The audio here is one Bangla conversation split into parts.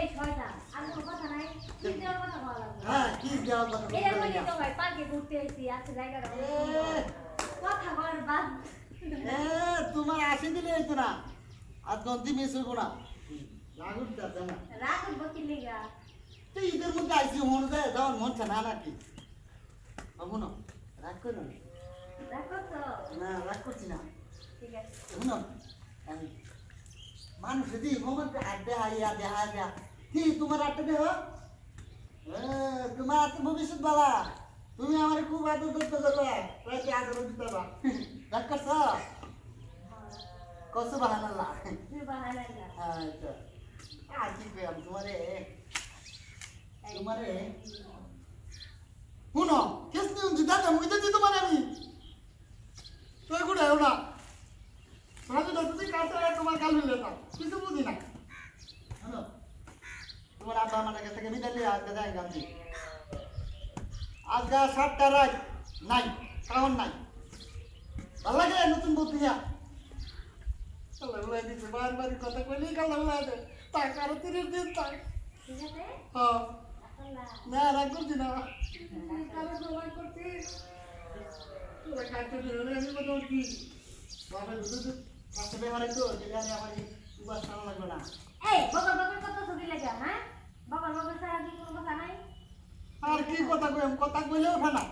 এই শয়তান আর কোনো কথা নাই কি দেওয়ার কথা বলা লাগবে হ্যাঁ কি দেওয়ার কথা এর মধ্যে তো ভাই পার্কে ঘুরতে আইছি আছে জায়গাটা কথা বল বাদ তোমার আসি দিলে হইতো না আর দন্তি মিস হইব না রাগুর যাচ্ছে না রাগ বকি লিগা তো ঈদের মধ্যে আইসি মন যায় যাওয়ার মন না নাকি বাবু না রাগ করো না রাগ তো না রাগ করছি না ঠিক আছে শুনো মানুষ যদি মোবাইলটা আড্ডে হাইয়া দেখা যা কি তোমার আড্ডে দেহ তোমার আত্মভবিষ্যৎ বালা তুমি আমার খুব আদর করতে পারবে প্রায় আদর দিতে পারবা রাগ করছ কত বাহানাল্লাহ সুবহানাল্লাহ আচ্ছা আর কি কইম তোমারে শুনো কেস নিউন জিদা আমি দিতে তোমার আমি তুই গুড়ে না সাজু দাদু কাছে তোমার কাল মিলে না কিছু বুঝি না হ্যালো তোমার আব্বা আমার কাছে থেকে বিদায় নিয়ে আজকে যাই গান্ধী আজকে 7টা রাত নাই কারণ নাই ভালো লাগে নতুন বন্ধুয়া কাল্লা বলাই দিচ্ছে বারবার কথা কইলেই কাল্লা বলাই দেয় তাই কারো 30 দিন তাই ঠিক আছে হ্যাঁ আল্লাহ না রাগ করছি না কারো জমা করছি তোরা কাটতে দিলে আমি বলতে কি বাবা দুধ কাছে বেহারে তো যেখানে আমার উপাস করা লাগবে না এই বকর বকর কত ছবি লাগা হ্যাঁ বকর বকর সারা কি কোনো কথা নাই আর কি কথা কইলেও ফানা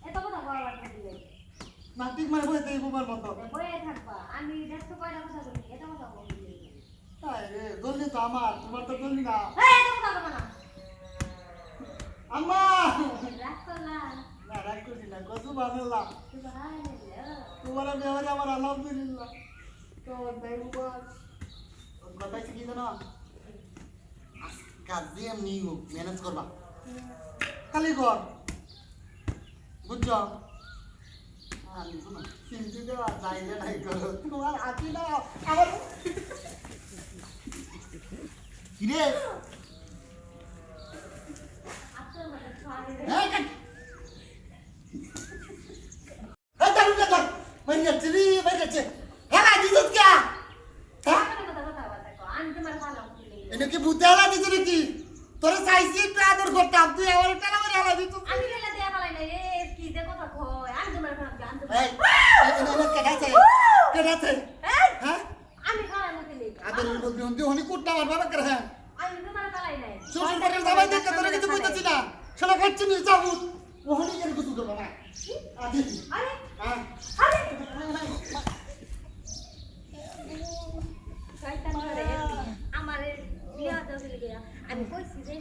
এত কথা বলা লাগবে নাতিক মানে বইতে এই বুবার মতো বইয়ে থাকবা আমি দেখতে কয়টা কথা বলি এত কথা বলি তাই রে জলদি তো আমার তোমার তো জলদি না এই এত কথা বলো না আম্মা রাগ করলা না রাগ করছি না কত বানাল্লাহ সুবহানাল্লাহ তোমার বেহারে আমার আলহামদুলিল্লাহ তো তাই বুবার কথা কি জানো কাজ দিয়ে আমি ম্যানেজ করবা খালি কর বুঝছো আমি শোনো চিন্তি দেওয়া যাই যে নাই করো তোমার আছি না আমার কিরে আপনার মতো ছড়ে হ্যাঁ এই দাঁড়ু না ধর মেরে যাচ্ছে রে মেরে যাচ্ছে হ্যাঁ দিদুত কে হ্যাঁ কথা কথা কথা কো আমি তোমার ভালো বলি এনে কি বুঝালা দিছ নাকি তোরে চাইছি একটু আদর করতাম তুই আমার টাকা মারি আলা দিত আমি বেলা দেয়া পালাই না রে কি দে কথা কই আমি তোমার ভালো জানতে এই এনে কেডাছে কেডাছে এই হ্যাঁ আমি খাওয়া না দিলি আদরের বলবি হন্দি হনি কুটটা আমার বাবা করে হ্যাঁ আমি তোমার পালাই নাই শ্বশুর বাড়ির জামাই দেখে তোরা কিছু বলতেছি না সেটা খাচ্ছি নি যাবো ওহনি এর কিছু করবো না আদি আরে হ্যাঁ আরে শয়তান করে আমার নিয়া দাও দিলি আমি কইছি যে